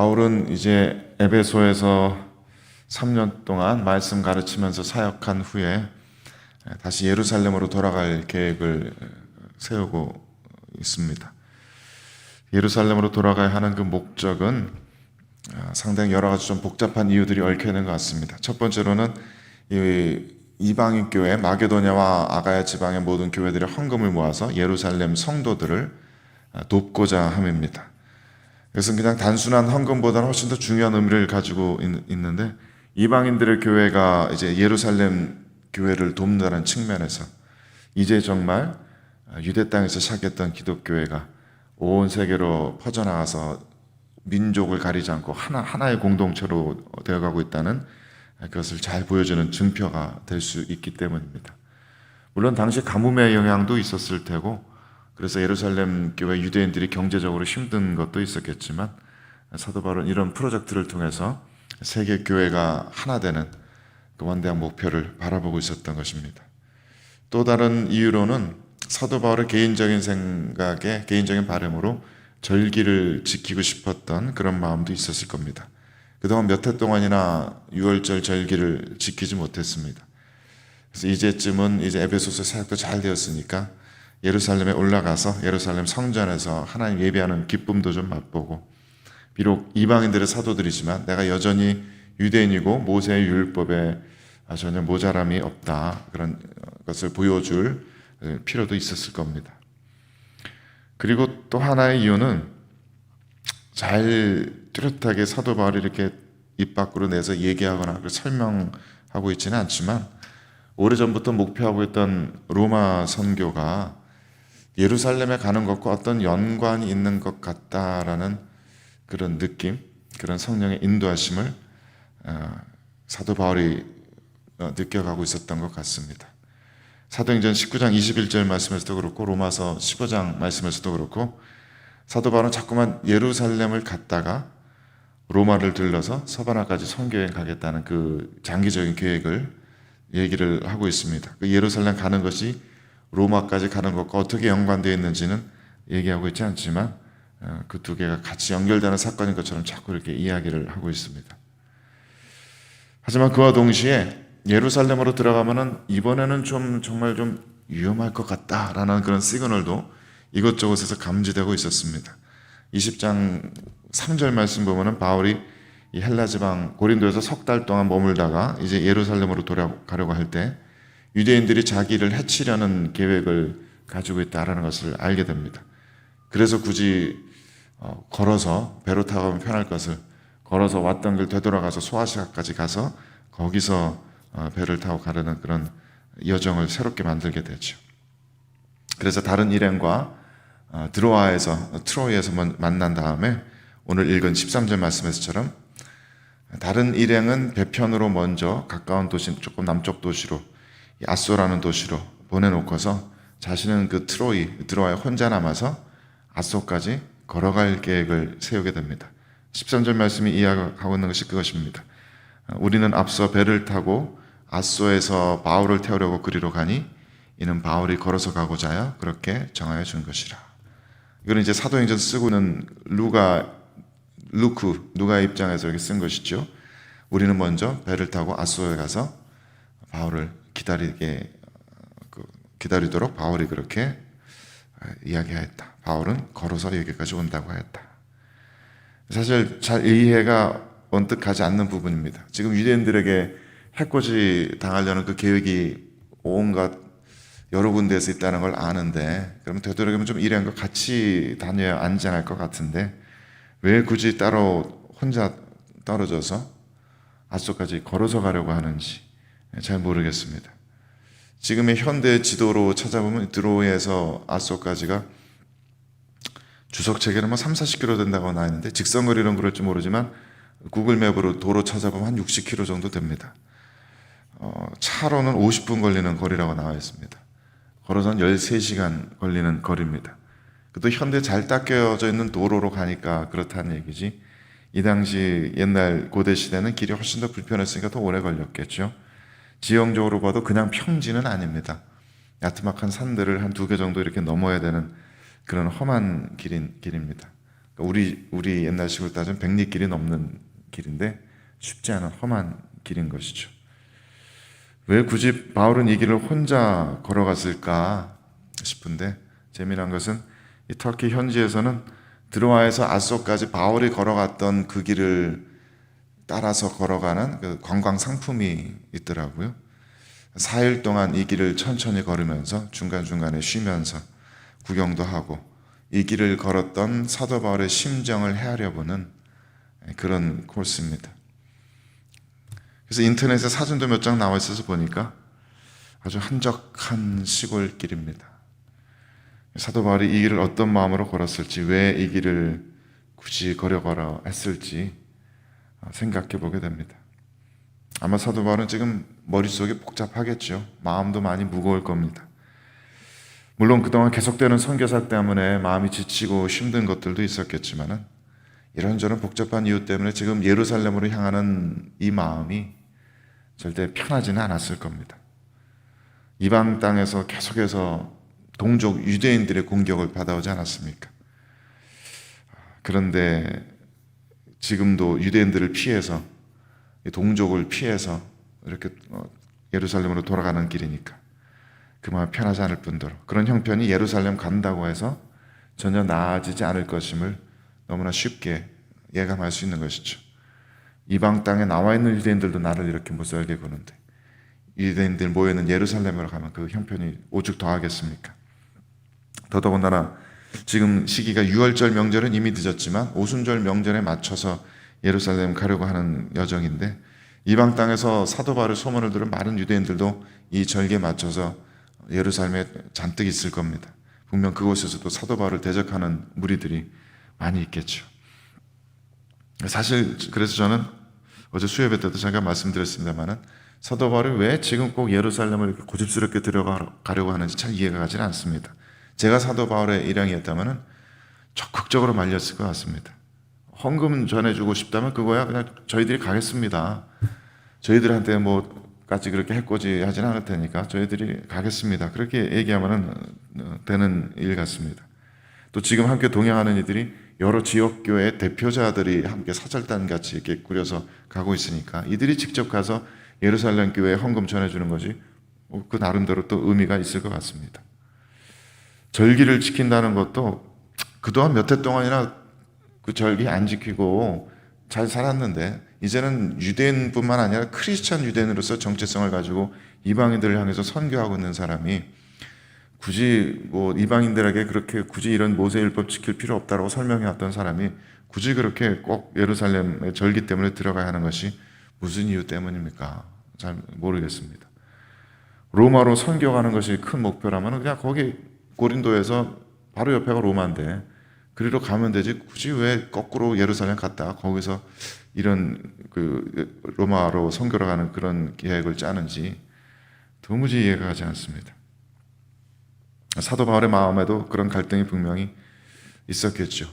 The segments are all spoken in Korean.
바울은 이제 에베소에서 3년 동안 말씀 가르치면서 사역한 후에 다시 예루살렘으로 돌아갈 계획을 세우고 있습니다. 예루살렘으로 돌아가야 하는 그 목적은 상당히 여러 가지 좀 복잡한 이유들이 얽혀 있는 것 같습니다. 첫 번째로는 이방인 교회 마게도냐와 아가야 지방의 모든 교회들의 헌금을 모아서 예루살렘 성도들을 돕고자 함입니다. 그래서 그냥 단순한 헌금보다는 훨씬 더 중요한 의미를 가지고 있는데, 이방인들의 교회가 이제 예루살렘 교회를 돕는다는 측면에서 이제 정말 유대 땅에서 시작했던 기독교회가 온 세계로 퍼져나가서 민족을 가리지 않고 하나의 공동체로 되어가고 있다는 그것을 잘 보여주는 증표가 될 수 있기 때문입니다. 물론 당시 가뭄의 영향도 있었을 테고, 그래서 예루살렘 교회 유대인들이 경제적으로 힘든 것도 있었겠지만, 사도 바울은 이런 프로젝트를 통해서 세계 교회가 하나 되는 그 원대한 목표를 바라보고 있었던 것입니다. 또 다른 이유로는 사도 바울의 개인적인 생각에, 개인적인 바람으로 절기를 지키고 싶었던 그런 마음도 있었을 겁니다. 그동안 몇 해 동안이나 유월절 절기를 지키지 못했습니다. 그래서 이제쯤은 이제 에베소서 사역도 잘 되었으니까 예루살렘에 올라가서 예루살렘 성전에서 하나님 예배하는 기쁨도 좀 맛보고, 비록 이방인들의 사도들이지만 내가 여전히 유대인이고 모세의 율법에 전혀 모자람이 없다, 그런 것을 보여줄 필요도 있었을 겁니다. 그리고 또 하나의 이유는 잘 뚜렷하게 사도 바울이 이렇게 입 밖으로 내서 얘기하거나 설명하고 있지는 않지만, 오래전부터 목표하고 있던 로마 선교가 예루살렘에 가는 것과 어떤 연관이 있는 것 같다라는 그런 느낌, 그런 성령의 인도하심을 사도 바울이 느껴가고 있었던 것 같습니다. 사도행전 19장 21절 말씀에서도 그렇고 로마서 15장 말씀에서도 그렇고, 사도 바울은 자꾸만 예루살렘을 갔다가 로마를 들러서 서바나까지 선교여행 가겠다는 그 장기적인 계획을 얘기를 하고 있습니다. 그 예루살렘 가는 것이 로마까지 가는 것과 어떻게 연관되어 있는지는 얘기하고 있지 않지만, 그 두 개가 같이 연결되는 사건인 것처럼 자꾸 이렇게 이야기를 하고 있습니다. 하지만 그와 동시에 예루살렘으로 들어가면은 이번에는 정말 좀 위험할 것 같다라는 그런 시그널도 이것저것에서 감지되고 있었습니다. 20장 3절 말씀 보면은 바울이 이 헬라 지방 고린도에서 석 달 동안 머물다가 이제 예루살렘으로 돌아가려고 할 때 유대인들이 자기를 해치려는 계획을 가지고 있다라는 것을 알게 됩니다. 그래서 굳이 걸어서, 배로 타고 가면 편할 것을 걸어서 왔던 길 되돌아가서 소아시아까지 가서 거기서 배를 타고 가려는 그런 여정을 새롭게 만들게 되죠. 그래서 다른 일행과 트로아에서 만난 다음에 오늘 읽은 13절 말씀에서처럼 다른 일행은 배편으로 먼저 가까운 도시, 조금 남쪽 도시로, 아소라는 도시로 보내놓고서 자신은 그 트로아에 혼자 남아서 아소까지 걸어갈 계획을 세우게 됩니다. 13절 말씀이 이야기하고 있는 것이 그것입니다. 우리는 앞서 배를 타고 아소에서 바울을 태우려고 그리로 가니 이는 바울이 걸어서 가고자 하여 그렇게 정하여 준 것이라. 이거는 이제 사도행전 쓰고 있는 누가의 입장에서 이렇게 쓴 것이죠. 우리는 먼저 배를 타고 아소에 가서 바울을 기다리도록 바울이 그렇게 이야기하였다. 바울은 걸어서 여기까지 온다고 하였다. 사실 잘 이해가 언뜻 가지 않는 부분입니다. 지금 유대인들에게 해코지 당하려는 그 계획이 온갖 여러 군데에서 있다는 걸 아는데, 그러면 되도록이면 좀 일행과 같이 다녀야 안전할 것 같은데 왜 굳이 따로 혼자 떨어져서 아소까지 걸어서 가려고 하는지 잘 모르겠습니다. 지금의 현대 지도로 찾아보면 드로에서 아소까지가 주석체계는 3, 40km 된다고 나와 있는데, 직선거리는 그럴지 모르지만 구글 맵으로 도로 찾아보면 한 60km 정도 됩니다. 차로는 50분 걸리는 거리라고 나와 있습니다. 걸어서는 13시간 걸리는 거리입니다. 또 현대 잘 닦여져 있는 도로로 가니까 그렇다는 얘기지, 이 당시 옛날 고대 시대는 길이 훨씬 더 불편했으니까 더 오래 걸렸겠죠. 지형적으로 봐도 그냥 평지는 아닙니다. 야트막한 산들을 한 2개 정도 이렇게 넘어야 되는 그런 험한 길입니다. 우리 옛날식으로 따지면 백리길이 넘는 길인데 쉽지 않은 험한 길인 것이죠. 왜 굳이 바울은 이 길을 혼자 걸어갔을까 싶은데, 재미난 것은 이 터키 현지에서는 드로아에서 아소까지 바울이 걸어갔던 그 길을 따라서 걸어가는 그 관광 상품이 있더라고요. 4일 동안 이 길을 천천히 걸으면서 중간중간에 쉬면서 구경도 하고 이 길을 걸었던 사도 바울의 심정을 헤아려 보는 그런 코스입니다. 그래서 인터넷에 사진도 몇 장 나와 있어서 보니까 아주 한적한 시골길입니다. 사도 바울이 이 길을 어떤 마음으로 걸었을지, 왜 이 길을 굳이 걸어가라 했을지 생각해 보게 됩니다. 아마 사도 바울은 지금 머릿속이 복잡하겠죠. 마음도 많이 무거울 겁니다. 물론 그동안 계속되는 선교사 때문에 마음이 지치고 힘든 것들도 있었겠지만 이런저런 복잡한 이유 때문에 지금 예루살렘으로 향하는 이 마음이 절대 편하지는 않았을 겁니다. 이방 땅에서 계속해서 동족 유대인들의 공격을 받아오지 않았습니까? 그런데 지금도 유대인들을 피해서, 동족을 피해서 이렇게 예루살렘으로 돌아가는 길이니까 그 마음 편하지 않을 뿐더러 그런 형편이 예루살렘 간다고 해서 전혀 나아지지 않을 것임을 너무나 쉽게 예감할 수 있는 것이죠. 이방 땅에 나와 있는 유대인들도 나를 이렇게 못 살게 구는데 유대인들 모여있는 예루살렘으로 가면 그 형편이 오죽 더하겠습니까? 더더군다나 지금 시기가 유월절 명절은 이미 늦었지만 오순절 명절에 맞춰서 예루살렘 가려고 하는 여정인데, 이방 땅에서 사도 바울의 소문을 들은 많은 유대인들도 이 절기에 맞춰서 예루살렘에 잔뜩 있을 겁니다. 분명 그곳에서도 사도 바울을 대적하는 무리들이 많이 있겠죠. 사실 그래서 저는 어제 수요예배 때도 잠깐 말씀드렸습니다만은 사도 바울이 왜 지금 꼭 예루살렘을 이렇게 고집스럽게 들어가려고 하는지 잘 이해가 가지는 않습니다. 제가 사도 바울의 일행이었다면 적극적으로 말렸을 것 같습니다. 헌금 전해주고 싶다면 그거야 그냥 저희들이 가겠습니다. 저희들한테 뭐까지 그렇게 해코지 하진 않을 테니까 저희들이 가겠습니다. 그렇게 얘기하면 되는 일 같습니다. 또 지금 함께 동행하는 이들이 여러 지역교회 대표자들이 함께 사절단 같이 이렇게 꾸려서 가고 있으니까 이들이 직접 가서 예루살렘 교회에 헌금 전해주는 것이 그 나름대로 또 의미가 있을 것 같습니다. 절기를 지킨다는 것도 그동안 몇 해 동안이나 그 절기 안 지키고 잘 살았는데 이제는 유대인뿐만 아니라 크리스찬 유대인으로서 정체성을 가지고 이방인들을 향해서 선교하고 있는 사람이 굳이 이방인들에게 그렇게 굳이 이런 모세율법 지킬 필요 없다고 설명해 왔던 사람이 굳이 그렇게 꼭 예루살렘의 절기 때문에 들어가야 하는 것이 무슨 이유 때문입니까? 잘 모르겠습니다. 로마로 선교가는 것이 큰 목표라면 그냥 거기 고린도에서 바로 옆에가 로마인데 그리로 가면 되지 굳이 왜 거꾸로 예루살렘 갔다가 거기서 이런 그 로마로 선교를 가는 그런 계획을 짜는지 도무지 이해가 가지 않습니다. 사도 바울의 마음에도 그런 갈등이 분명히 있었겠죠.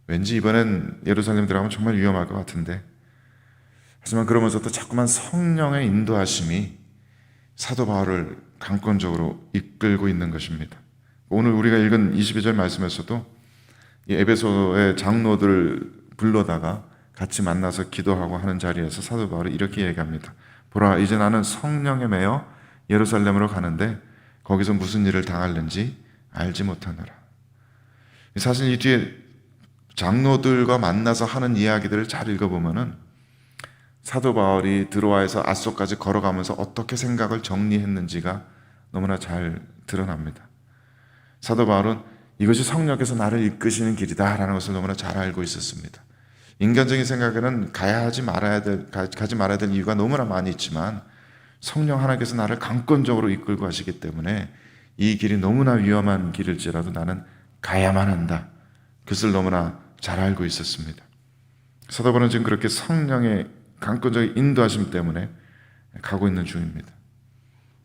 왠지 이번엔 예루살렘 들어가면 정말 위험할 것 같은데, 하지만 그러면서도 자꾸만 성령의 인도하심이 사도 바울을 강권적으로 이끌고 있는 것입니다. 오늘 우리가 읽은 22절 말씀에서도 이 에베소의 장로들을 불러다가 같이 만나서 기도하고 하는 자리에서 사도 바울이 이렇게 얘기합니다. 보라, 이제 나는 성령에 매여 예루살렘으로 가는데 거기서 무슨 일을 당할는지 알지 못하노라. 사실 이 뒤에 장로들과 만나서 하는 이야기들을 잘 읽어보면은 사도 바울이 드로아에서 아소까지 걸어가면서 어떻게 생각을 정리했는지가 너무나 잘 드러납니다. 사도 바울은 이것이 성령께서 나를 이끄시는 길이다라는 것을 너무나 잘 알고 있었습니다. 인간적인 생각에는 가지 말아야 될 이유가 너무나 많이 있지만 성령 하나님께서 나를 강권적으로 이끌고 가시기 때문에 이 길이 너무나 위험한 길일지라도 나는 가야만 한다. 그것을 너무나 잘 알고 있었습니다. 사도 바울은 지금 그렇게 성령의 강권적인 인도하심 때문에 가고 있는 중입니다.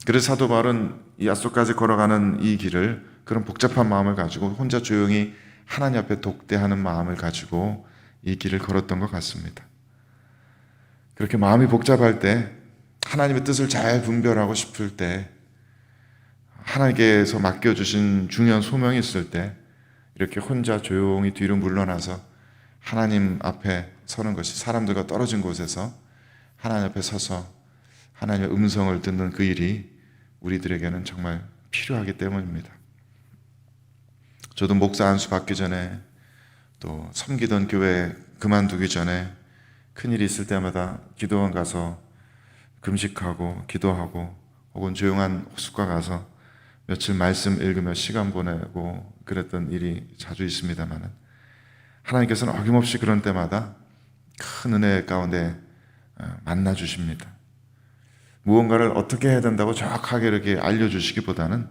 그래서 사도 바울은 이 아소까지 걸어가는 이 길을 그런 복잡한 마음을 가지고 혼자 조용히 하나님 앞에 독대하는 마음을 가지고 이 길을 걸었던 것 같습니다. 그렇게 마음이 복잡할 때, 하나님의 뜻을 잘 분별하고 싶을 때, 하나님께서 맡겨주신 중요한 소명이 있을 때 이렇게 혼자 조용히 뒤로 물러나서 하나님 앞에 서는 것이, 사람들과 떨어진 곳에서 하나님 앞에 서서 하나님의 음성을 듣는 그 일이 우리들에게는 정말 필요하기 때문입니다. 저도 목사 안수 받기 전에, 또 섬기던 교회 그만두기 전에 큰일이 있을 때마다 기도원 가서 금식하고 기도하고, 혹은 조용한 호숫가 가서 며칠 말씀 읽으며 시간 보내고 그랬던 일이 자주 있습니다만, 하나님께서는 어김없이 그런 때마다 큰 은혜 가운데 만나 주십니다. 무언가를 어떻게 해야 된다고 정확하게 이렇게 알려주시기보다는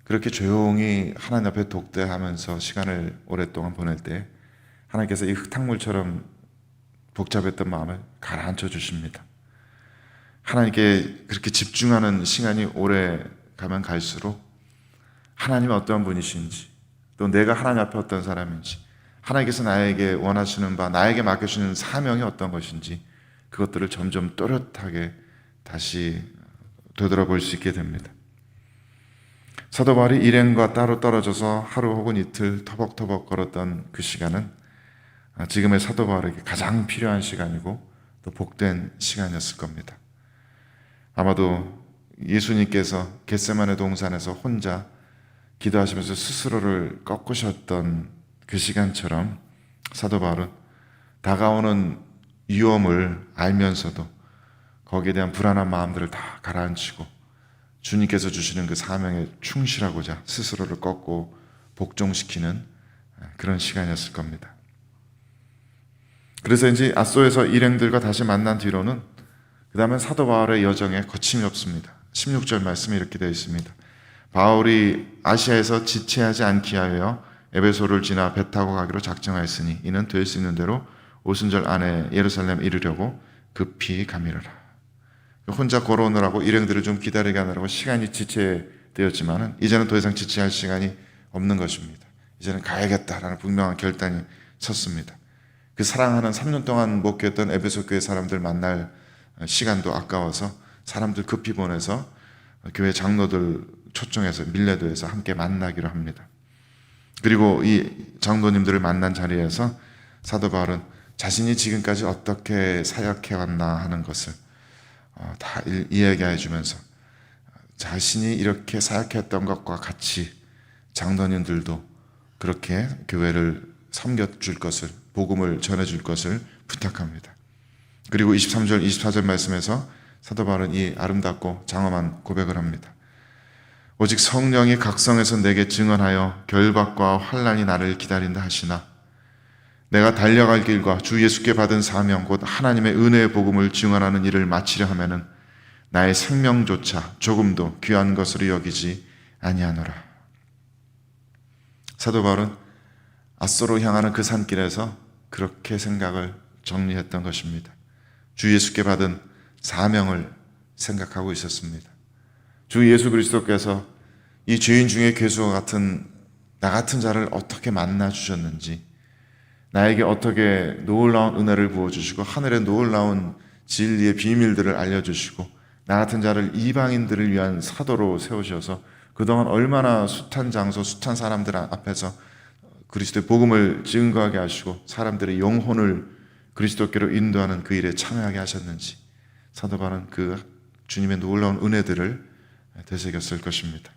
그렇게 조용히 하나님 앞에 독대하면서 시간을 오랫동안 보낼 때 하나님께서 이 흙탕물처럼 복잡했던 마음을 가라앉혀 주십니다. 하나님께 그렇게 집중하는 시간이 오래 가면 갈수록 하나님이 어떠한 분이신지, 또 내가 하나님 앞에 어떤 사람인지, 하나님께서 나에게 원하시는 바, 나에게 맡겨주시는 사명이 어떤 것인지, 그것들을 점점 또렷하게 다시 되돌아볼 수 있게 됩니다. 사도 바울이 일행과 따로 떨어져서 하루 혹은 이틀 터벅터벅 걸었던 그 시간은 지금의 사도 바울에게 가장 필요한 시간이고 또 복된 시간이었을 겁니다. 아마도 예수님께서 겟세마네 동산에서 혼자 기도하시면서 스스로를 꺾으셨던 그 시간처럼 사도 바울은 다가오는 위험을 알면서도 거기에 대한 불안한 마음들을 다 가라앉히고 주님께서 주시는 그 사명에 충실하고자 스스로를 꺾고 복종시키는 그런 시간이었을 겁니다. 그래서 이제 앗소에서 일행들과 다시 만난 뒤로는 그 다음엔 사도 바울의 여정에 거침이 없습니다. 16절 말씀이 이렇게 되어 있습니다. 바울이 아시아에서 지체하지 않기 하여 에베소를 지나 배 타고 가기로 작정하였으니 이는 될 수 있는 대로 오순절 안에 예루살렘 이르려고 급히 가미르라. 혼자 걸어오느라고 일행들을 좀 기다리게 하느라고 시간이 지체되었지만 이제는 더 이상 지체할 시간이 없는 것입니다. 이제는 가야겠다라는 분명한 결단이 섰습니다. 그 사랑하는 3년 동안 목회했던 에베소 교회 사람들 만날 시간도 아까워서 사람들 급히 보내서 교회 장로들 초청해서 밀레도에서 함께 만나기로 합니다. 그리고 이 장로님들을 만난 자리에서 사도 바울은 자신이 지금까지 어떻게 사역해왔나 하는 것을 다 이야기해 주면서 자신이 이렇게 사역했던 것과 같이 장로님들도 그렇게 교회를 섬겨줄 것을, 복음을 전해줄 것을 부탁합니다. 그리고 23절, 24절 말씀에서 사도 바울은 이 아름답고 장엄한 고백을 합니다. 오직 성령이 각성해서 내게 증언하여 결박과 환난이 나를 기다린다 하시나 내가 달려갈 길과 주 예수께 받은 사명 곧 하나님의 은혜의 복음을 증언하는 일을 마치려 하면은 나의 생명조차 조금도 귀한 것으로 여기지 아니하노라. 사도 바울은 앗소로 향하는 그 산길에서 그렇게 생각을 정리했던 것입니다. 주 예수께 받은 사명을 생각하고 있었습니다. 주 예수 그리스도께서 이 죄인 중에 괴수와 같은 나 같은 자를 어떻게 만나 주셨는지, 나에게 어떻게 놀라운 은혜를 부어주시고 하늘의 놀라운 진리의 비밀들을 알려주시고 나 같은 자를 이방인들을 위한 사도로 세우셔서 그동안 얼마나 숱한 장소, 숱한 사람들 앞에서 그리스도의 복음을 증거하게 하시고 사람들의 영혼을 그리스도께로 인도하는 그 일에 참여하게 하셨는지 사도 바울은 그 주님의 놀라운 은혜들을 되새겼을 것입니다.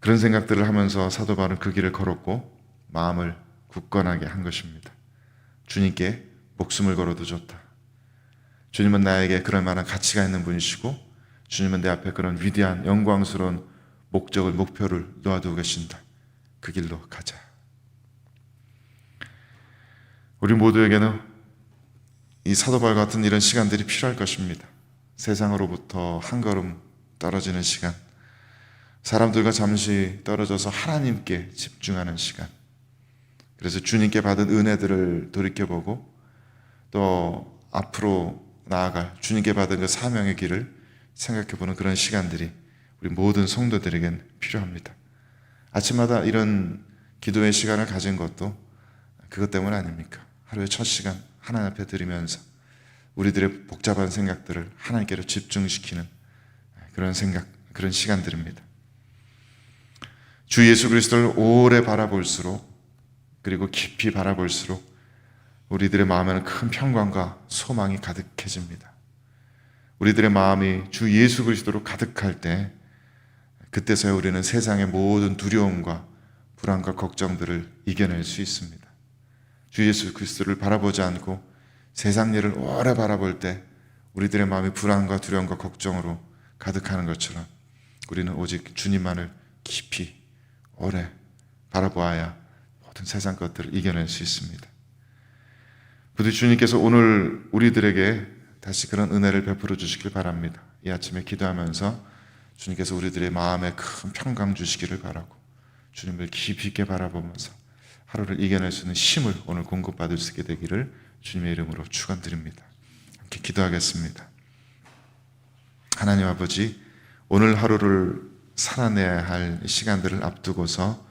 그런 생각들을 하면서 사도 바울은 그 길을 걸었고 마음을 굳건하게 한 것입니다. 주님께 목숨을 걸어도 좋다. 주님은 나에게 그럴 만한 가치가 있는 분이시고 주님은 내 앞에 그런 위대한 영광스러운 목적을, 목표를 놓아두고 계신다. 그 길로 가자. 우리 모두에게는 이 사도 바울 같은 이런 시간들이 필요할 것입니다. 세상으로부터 한 걸음 떨어지는 시간, 사람들과 잠시 떨어져서 하나님께 집중하는 시간, 그래서 주님께 받은 은혜들을 돌이켜보고 또 앞으로 나아갈 주님께 받은 그 사명의 길을 생각해보는 그런 시간들이 우리 모든 성도들에겐 필요합니다. 아침마다 이런 기도의 시간을 가진 것도 그것 때문 아닙니까? 하루의 첫 시간 하나님 앞에 드리면서 우리들의 복잡한 생각들을 하나님께로 집중시키는 그런 생각, 그런 시간들입니다. 주 예수 그리스도를 오래 바라볼수록, 그리고 깊이 바라볼수록 우리들의 마음에는 큰 평강과 소망이 가득해집니다. 우리들의 마음이 주 예수 그리스도로 가득할 때, 그때서야 우리는 세상의 모든 두려움과 불안과 걱정들을 이겨낼 수 있습니다. 주 예수 그리스도를 바라보지 않고 세상 일을 오래 바라볼 때 우리들의 마음이 불안과 두려움과 걱정으로 가득하는 것처럼 우리는 오직 주님만을 깊이 오래 바라보아야 모든 세상 것들을 이겨낼 수 있습니다. 부디 주님께서 오늘 우리들에게 다시 그런 은혜를 베풀어 주시길 바랍니다. 이 아침에 기도하면서 주님께서 우리들의 마음에 큰 평강 주시기를 바라고, 주님을 깊이 있게 바라보면서 하루를 이겨낼 수 있는 힘을 오늘 공급받을 수 있게 되기를 주님의 이름으로 축원드립니다. 함께 기도하겠습니다. 하나님 아버지, 오늘 하루를 살아내야 할 시간들을 앞두고서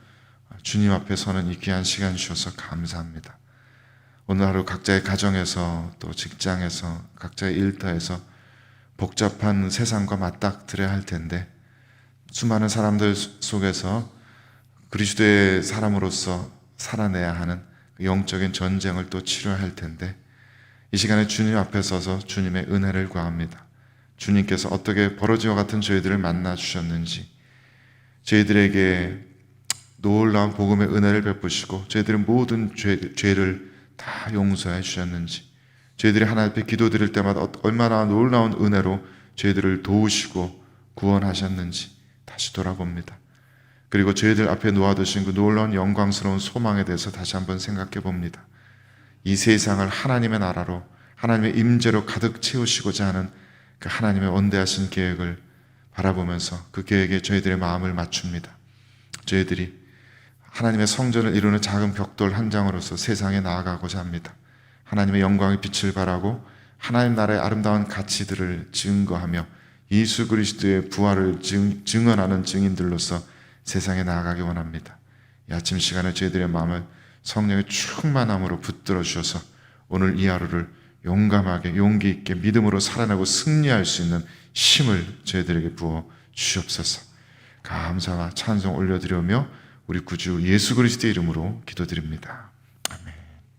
주님 앞에 서는 이 귀한 시간 주셔서 감사합니다. 오늘 하루 각자의 가정에서, 또 직장에서, 각자의 일터에서 복잡한 세상과 맞닥뜨려야 할 텐데, 수많은 사람들 속에서 그리스도의 사람으로서 살아내야 하는 영적인 전쟁을 또 치러야 할 텐데, 이 시간에 주님 앞에 서서 주님의 은혜를 구합니다. 주님께서 어떻게 버러지와 같은 저희들을 만나 주셨는지, 저희들에게 놀라운 복음의 은혜를 베푸시고 저희들의 모든 죄를 다 용서해 주셨는지, 저희들이 하나님 앞에 기도드릴 때마다 얼마나 놀라운 은혜로 저희들을 도우시고 구원하셨는지 다시 돌아봅니다. 그리고 저희들 앞에 놓아두신 그 놀라운 영광스러운 소망에 대해서 다시 한번 생각해 봅니다. 이 세상을 하나님의 나라로, 하나님의 임재로 가득 채우시고자 하는 그 하나님의 원대하신 계획을 바라보면서 그 계획에 저희들의 마음을 맞춥니다. 저희들이 하나님의 성전을 이루는 작은 벽돌 한 장으로서 세상에 나아가고자 합니다. 하나님의 영광의 빛을 바라고 하나님 나라의 아름다운 가치들을 증거하며 예수 그리스도의 부활을 증언하는 증인들로서 세상에 나아가기 원합니다. 이 아침 시간에 저희들의 마음을 성령의 충만함으로 붙들어 주셔서 오늘 이 하루를 용감하게, 용기 있게, 믿음으로 살아내고 승리할 수 있는 힘을 저희들에게 부어 주시옵소서. 감사와 찬송 올려드리며 우리 구주 예수 그리스도의 이름으로 기도드립니다.